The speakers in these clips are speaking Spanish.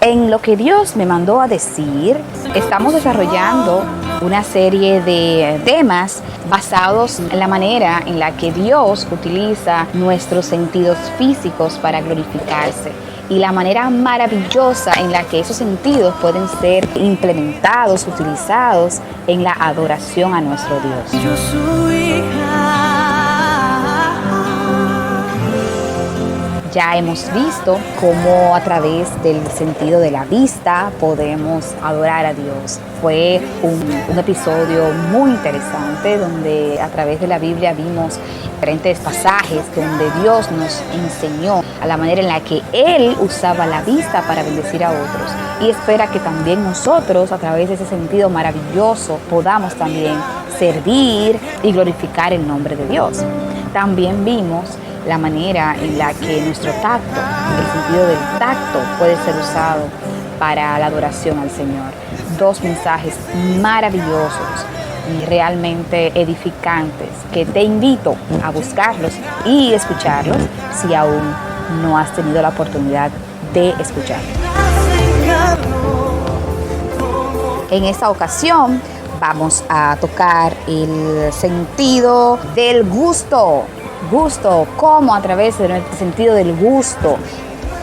En lo que Dios me mandó a decir, estamos desarrollando una serie de temas basados en la manera en la que Dios utiliza nuestros sentidos físicos para glorificarse y la manera maravillosa en la que esos sentidos pueden ser implementados, utilizados en la adoración a nuestro Dios. Yo soy hija. Ya hemos visto cómo a través del sentido de la vista podemos adorar a Dios. Fue un episodio muy interesante donde a través de la Biblia vimos diferentes pasajes donde Dios nos enseñó a la manera en la que Él usaba la vista para bendecir a otros. Y espera que también nosotros, a través de ese sentido maravilloso, podamos también servir y glorificar el nombre de Dios. También vimos la manera en la que nuestro tacto, el sentido del tacto, puede ser usado para la adoración al Señor. Dos mensajes maravillosos y realmente edificantes que te invito a buscarlos y escucharlos si aún no has tenido la oportunidad de escucharlos. En esta ocasión vamos a tocar el sentido del gusto. Gusto, cómo a través del sentido del gusto,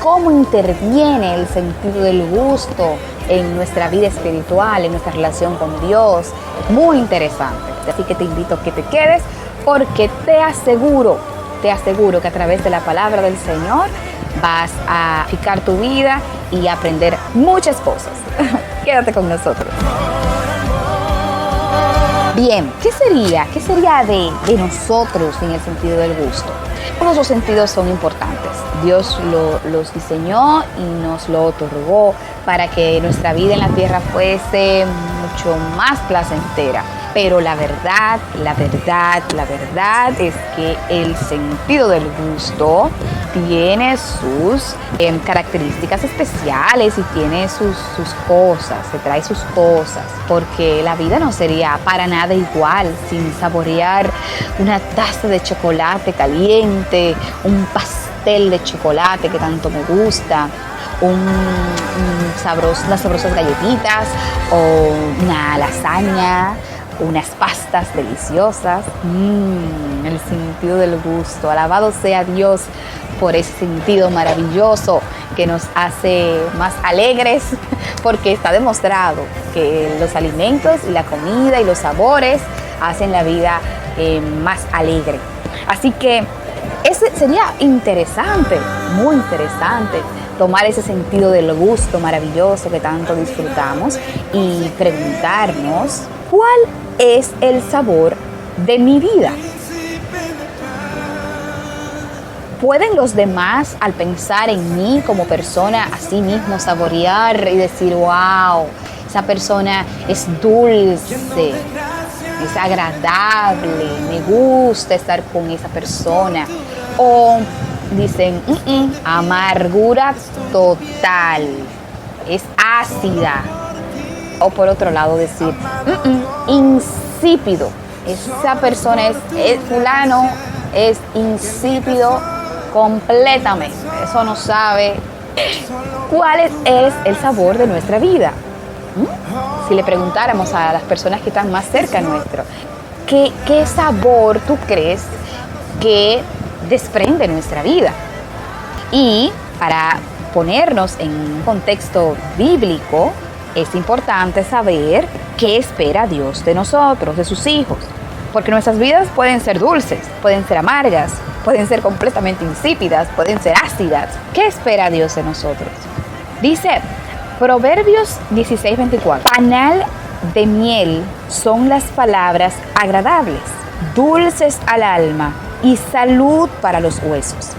cómo interviene el sentido del gusto en nuestra vida espiritual, en nuestra relación con Dios. Muy interesante. Así que te invito a que te quedes porque te aseguro que a través de la palabra del Señor vas a edificar tu vida y aprender muchas cosas. Quédate con nosotros. Bien, ¿qué sería de nosotros en el sentido del gusto? Todos los sentidos son importantes. Dios los diseñó y nos lo otorgó para que nuestra vida en la tierra fuese mucho más placentera. Pero la verdad es que el sentido del gusto tiene sus características especiales y tiene sus cosas, se trae sus cosas, porque la vida no sería para nada igual sin saborear una taza de chocolate caliente, un pastel de chocolate que tanto me gusta, unas sabrosas galletitas o una lasaña, unas pastas deliciosas. El sentido del gusto. Alabado sea Dios por ese sentido maravilloso que nos hace más alegres, porque está demostrado que los alimentos y la comida y los sabores hacen la vida más alegre. Así que sería interesante, muy interesante, tomar ese sentido del gusto maravilloso que tanto disfrutamos y preguntarnos: ¿cuál es el sabor de mi vida? ¿Pueden los demás, al pensar en mí como persona, así mismo saborear y decir: wow, esa persona es dulce, es agradable, me gusta estar con esa persona? O dicen: amargura total, es ácida. O por otro lado decir: insípido, esa persona fulano es insípido completamente, eso no sabe. ¿Cuál es el sabor de nuestra vida? Si le preguntáramos a las personas que están más cerca nuestro, ¿qué sabor tú crees que desprende nuestra vida? Y para ponernos en un contexto bíblico, es importante saber qué espera Dios de nosotros, de sus hijos. Porque nuestras vidas pueden ser dulces, pueden ser amargas, pueden ser completamente insípidas, pueden ser ácidas. ¿Qué espera Dios de nosotros? Dice Proverbios 16:24. Panal de miel son las palabras agradables, dulces al alma y salud para los huesos.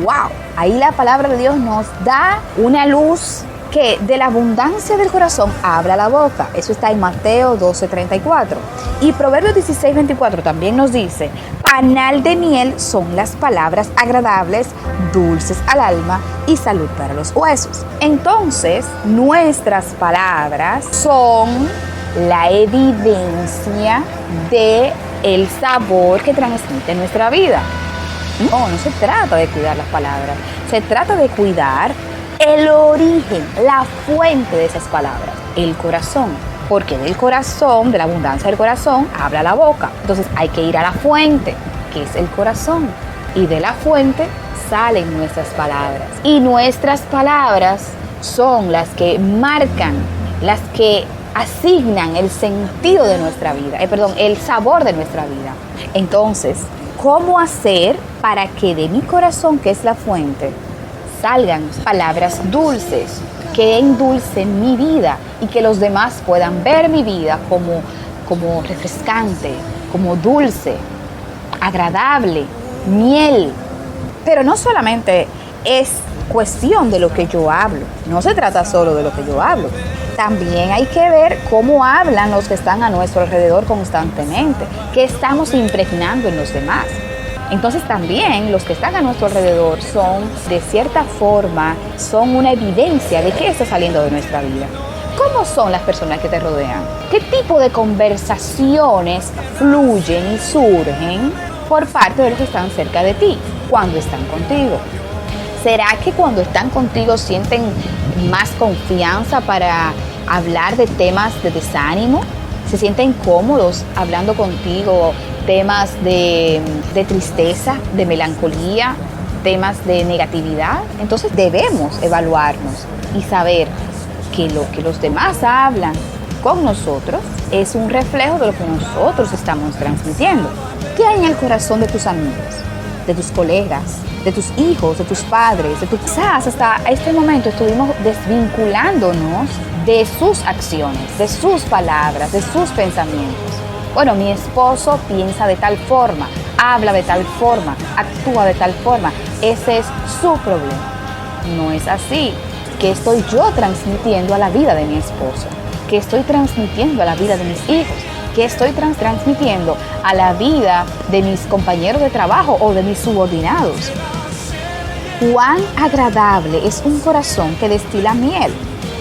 ¡Wow! Ahí la palabra de Dios nos da una luz que de la abundancia del corazón habla la boca. Eso está en Mateo 12:34. Y Proverbios 16:24 también nos dice: panal de miel son las palabras agradables, dulces al alma y salud para los huesos. Entonces, nuestras palabras son la evidencia de el sabor que transmite nuestra vida. No se trata de cuidar las palabras, se trata de cuidar el origen, la fuente de esas palabras, el corazón. Porque del corazón, de la abundancia del corazón, habla la boca. Entonces hay que ir a la fuente, que es el corazón. Y de la fuente salen nuestras palabras. Y nuestras palabras son las que marcan, las que asignan el sentido de nuestra vida, el sabor de nuestra vida. Entonces, ¿cómo hacer para que de mi corazón, que es la fuente, salgan palabras dulces, que endulcen mi vida y que los demás puedan ver mi vida como refrescante, como dulce, agradable, miel? Pero no solamente es cuestión de lo que yo hablo, no se trata solo de lo que yo hablo. También hay que ver cómo hablan los que están a nuestro alrededor constantemente, qué estamos impregnando en los demás. Entonces también los que están a nuestro alrededor son, de cierta forma, son una evidencia de qué está saliendo de nuestra vida. ¿Cómo son las personas que te rodean? ¿Qué tipo de conversaciones fluyen y surgen por parte de los que están cerca de ti cuando están contigo? ¿Será que cuando están contigo sienten más confianza para hablar de temas de desánimo? ¿Se sienten cómodos hablando contigo temas de tristeza, de melancolía, temas de negatividad? Entonces debemos evaluarnos y saber que lo que los demás hablan con nosotros es un reflejo de lo que nosotros estamos transmitiendo. ¿Qué hay en el corazón de tus amigos, de tus colegas, de tus hijos, de tus padres, quizás hasta este momento estuvimos desvinculándonos de sus acciones, de sus palabras, de sus pensamientos? Bueno, mi esposo piensa de tal forma, habla de tal forma, actúa de tal forma. Ese es su problema. No es así. ¿Qué estoy yo transmitiendo a la vida de mi esposo? ¿Qué estoy transmitiendo a la vida de mis hijos? ¿Qué estoy transmitiendo a la vida de mis compañeros de trabajo o de mis subordinados? Cuán agradable es un corazón que destila miel.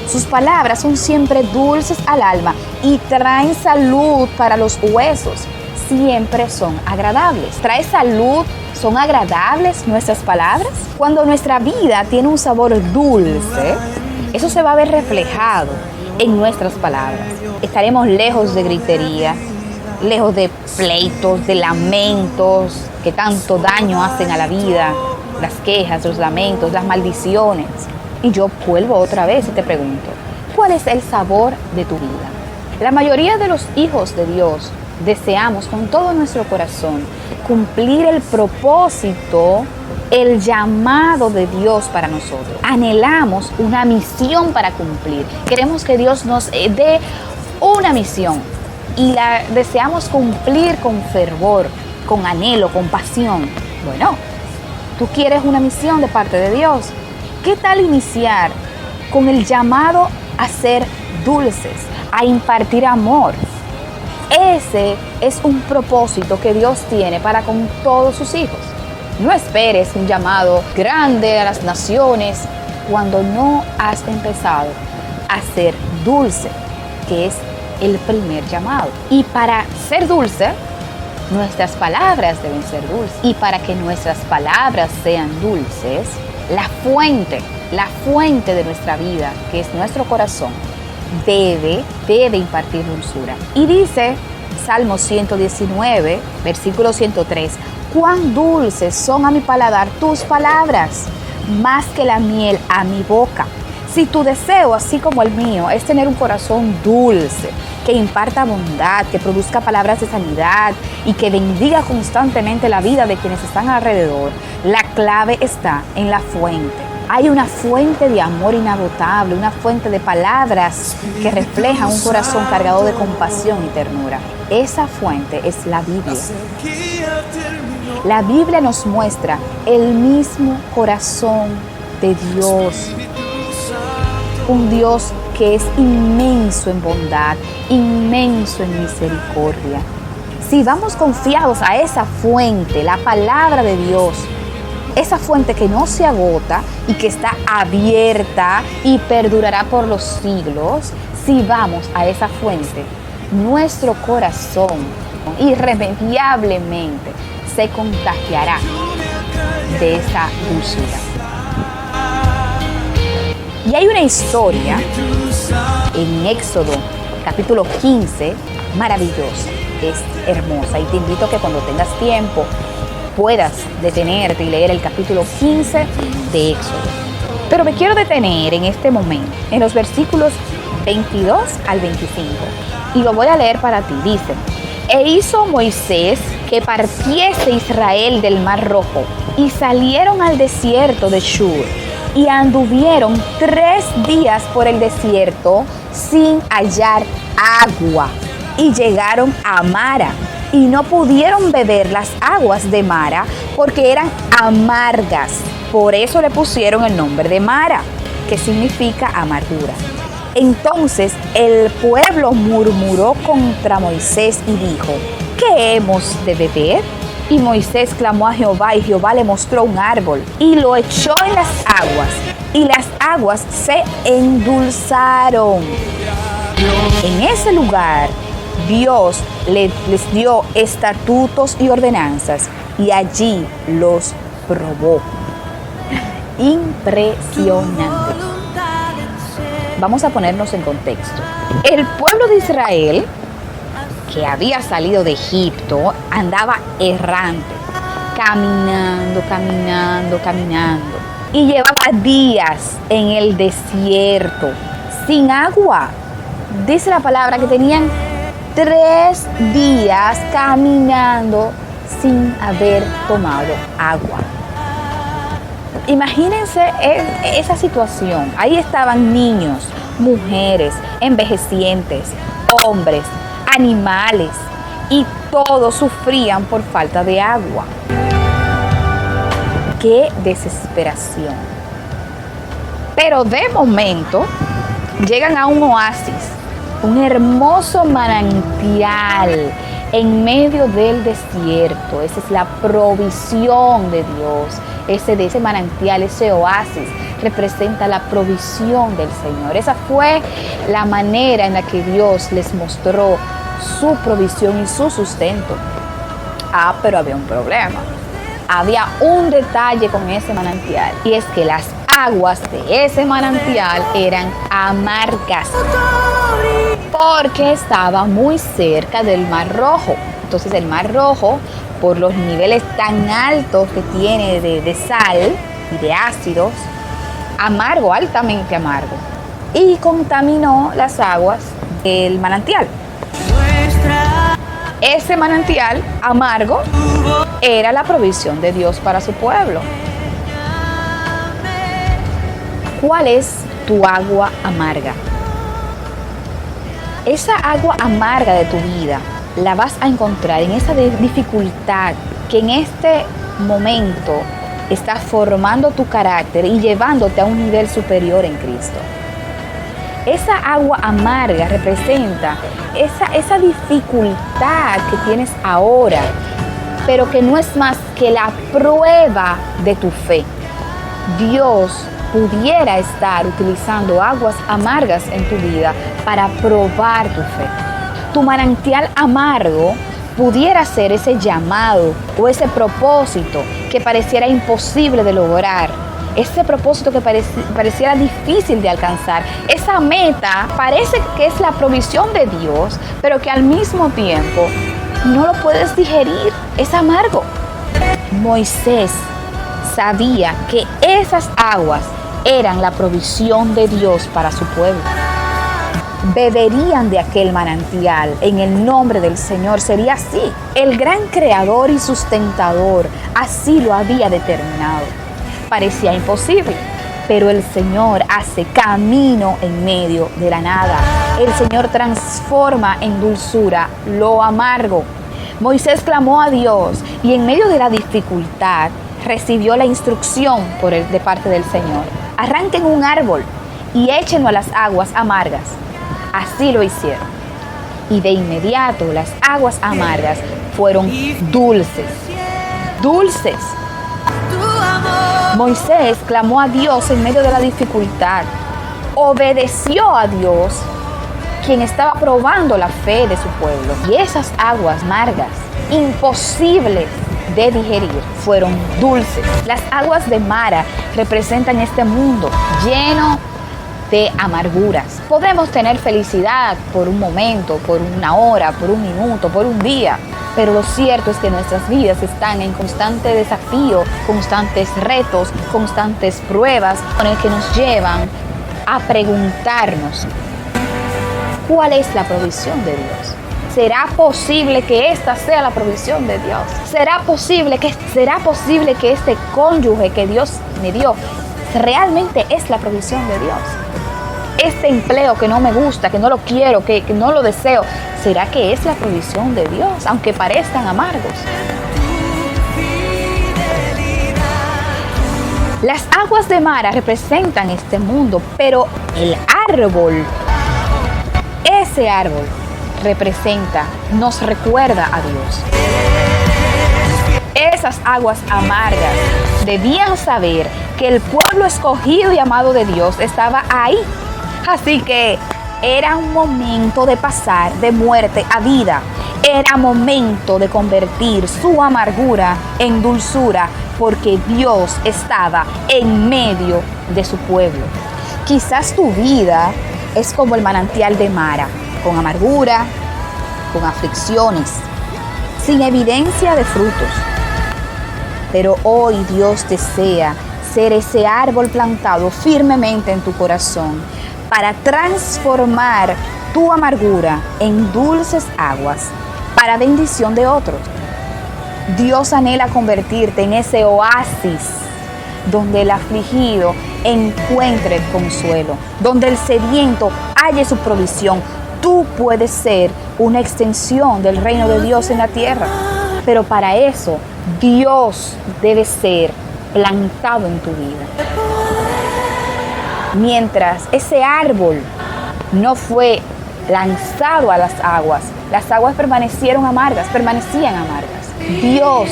Sus palabras son siempre dulces al alma y traen salud para los huesos. Siempre son agradables. ¿Trae salud? ¿Son agradables nuestras palabras? Cuando nuestra vida tiene un sabor dulce, eso se va a ver reflejado en nuestras palabras. Estaremos lejos de gritería, lejos de pleitos, de lamentos que tanto daño hacen a la vida, las quejas, los lamentos, las maldiciones. Y yo vuelvo otra vez y te pregunto, ¿cuál es el sabor de tu vida? La mayoría de los hijos de Dios deseamos con todo nuestro corazón cumplir el propósito, el llamado de Dios para nosotros. Anhelamos una misión para cumplir. Queremos que Dios nos dé una misión y la deseamos cumplir con fervor, con anhelo, con pasión. Bueno, tú quieres una misión de parte de Dios. ¿Qué tal iniciar con el llamado a ser dulces, a impartir amor? Ese es un propósito que Dios tiene para con todos sus hijos. No esperes un llamado grande a las naciones cuando no has empezado a ser dulce, que es el primer llamado. Y para ser dulce, nuestras palabras deben ser dulces. Y para que nuestras palabras sean dulces, la fuente de nuestra vida, que es nuestro corazón, debe impartir dulzura. Y dice Salmo 119, versículo 103, cuán dulces son a mi paladar tus palabras, más que la miel a mi boca. Si tu deseo, así como el mío, es tener un corazón dulce, que imparta bondad, que produzca palabras de sanidad y que bendiga constantemente la vida de quienes están alrededor, la clave está en la fuente. Hay una fuente de amor inagotable, una fuente de palabras que reflejan un corazón cargado de compasión y ternura. Esa fuente es la Biblia. La Biblia nos muestra el mismo corazón de Dios. Un Dios que es inmenso en bondad, inmenso en misericordia. Si vamos confiados a esa fuente, la palabra de Dios, esa fuente que no se agota y que está abierta y perdurará por los siglos, si vamos a esa fuente, nuestro corazón irremediablemente se contagiará de esa dulzura. Y hay una historia en Éxodo capítulo 15 maravillosa, es hermosa, y te invito a que cuando tengas tiempo puedas detenerte y leer el capítulo 15 de Éxodo. Pero me quiero detener en este momento en los versículos 22 al 25 y lo voy a leer para ti. Dice: e hizo Moisés que partiese Israel del Mar Rojo, y salieron al desierto de Shur, y anduvieron 3 días por el desierto sin hallar agua, y llegaron a Mara, y no pudieron beber las aguas de Mara, porque eran amargas. Por eso le pusieron el nombre de Mara, que significa amargura. Entonces el pueblo murmuró contra Moisés y dijo: ¿qué hemos de beber? Y Moisés clamó a Jehová, y Jehová le mostró un árbol, y lo echó en las aguas, y las aguas se endulzaron. En ese lugar Dios les dio estatutos y ordenanzas, y allí los probó. Impresionante. Vamos a ponernos en contexto. El pueblo de Israel, que había salido de Egipto, andaba errante, caminando, y llevaba días en el desierto, sin agua. Dice la palabra que tenían 3 días caminando sin haber tomado agua. Imagínense esa situación. Ahí estaban niños, mujeres, envejecientes, hombres, animales, y todos sufrían por falta de agua. ¡Qué desesperación! Pero de momento llegan a un oasis, un hermoso manantial en medio del desierto. Esa es la provisión de Dios. Ese manantial, ese oasis, representa la provisión del Señor. Esa fue la manera en la que Dios les mostró su provisión y su sustento. Pero había un problema. Había un detalle con ese manantial, y es que las aguas de ese manantial eran amargas, porque estaba muy cerca del Mar Rojo. Entonces el Mar Rojo, por los niveles tan altos que tiene de sal y de ácidos, amargo, altamente amargo, y contaminó las aguas del manantial. Ese manantial amargo era la provisión de Dios para su pueblo. ¿Cuál es tu agua amarga? Esa agua amarga de tu vida la vas a encontrar en esa dificultad que en este momento está formando tu carácter y llevándote a un nivel superior en Cristo. Esa agua amarga representa esa dificultad que tienes ahora, pero que no es más que la prueba de tu fe. Dios pudiera estar utilizando aguas amargas en tu vida para probar tu fe. Tu manantial amargo pudiera ser ese llamado o ese propósito que pareciera imposible de lograr, ese propósito que pareciera difícil de alcanzar, esa meta parece que es la provisión de Dios, pero que al mismo tiempo no lo puedes digerir, es amargo. Moisés sabía que esas aguas eran la provisión de Dios para su pueblo. Beberían de aquel manantial en el nombre del Señor. Sería así. El gran creador y sustentador así lo había determinado. Parecía imposible, pero el Señor hace camino en medio de la nada. El Señor transforma en dulzura lo amargo. Moisés clamó a Dios y en medio de la dificultad recibió la instrucción de parte del Señor: arranquen un árbol y échenlo a las aguas amargas. Así lo hicieron, y de inmediato las aguas amargas fueron dulces. Moisés clamó a Dios en medio de la dificultad, obedeció a Dios, quien estaba probando la fe de su pueblo, y esas aguas amargas, imposibles de digerir, fueron dulces. Las aguas de Mara representan este mundo lleno de amarguras. Podemos tener felicidad por un momento, por una hora, por un minuto, por un día, pero lo cierto es que nuestras vidas están en constante desafío, constantes retos, constantes pruebas, con el que nos llevan a preguntarnos, ¿cuál es la provisión de Dios? ¿Será posible que esta sea la provisión de Dios? ¿Será posible que este cónyuge que Dios me dio realmente es la provisión de Dios? Este empleo que no me gusta, que no lo quiero, que no lo deseo, ¿será que es la provisión de Dios, aunque parezcan amargos? Las aguas de Mara representan este mundo, pero el árbol, ese árbol nos recuerda a Dios. Esas aguas amargas debían saber que el pueblo escogido y amado de Dios estaba ahí. Así que era un momento de pasar de muerte a vida. Era momento de convertir su amargura en dulzura, porque Dios estaba en medio de su pueblo. Quizás tu vida es como el manantial de Mara, con amargura, con aflicciones, sin evidencia de frutos. Pero hoy Dios desea ser ese árbol plantado firmemente en tu corazón para transformar tu amargura en dulces aguas para bendición de otros. Dios anhela convertirte en ese oasis donde el afligido encuentre consuelo, donde el sediento halle su provisión. Tú puedes ser una extensión del reino de Dios en la tierra, pero para eso Dios debe ser plantado en tu vida. Mientras ese árbol no fue lanzado a las aguas permanecían amargas. Dios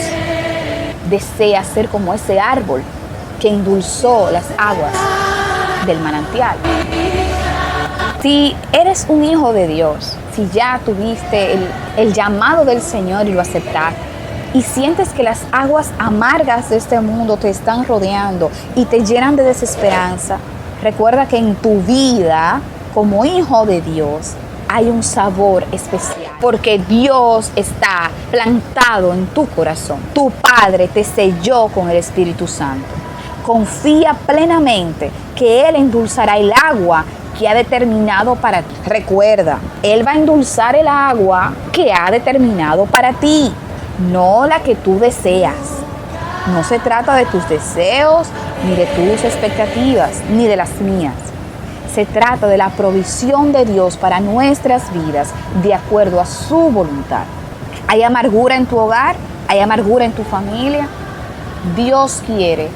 desea ser como ese árbol que endulzó las aguas del manantial. Si eres un hijo de Dios, si ya tuviste el llamado del Señor y lo aceptaste, y sientes que las aguas amargas de este mundo te están rodeando y te llenan de desesperanza, recuerda que en tu vida, como hijo de Dios, hay un sabor especial, porque Dios está plantado en tu corazón. Tu Padre te selló con el Espíritu Santo. Confía plenamente que Él endulzará el agua que ha determinado para ti. Recuerda, Él va a endulzar el agua que ha determinado para ti, no la que tú deseas. No se trata de tus deseos, ni de tus expectativas, ni de las mías. Se trata de la provisión de Dios para nuestras vidas de acuerdo a su voluntad. ¿Hay amargura en tu hogar? ¿Hay amargura en tu familia? Dios quiere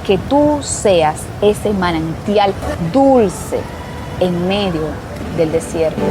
que tú seas ese manantial dulce en medio del desierto.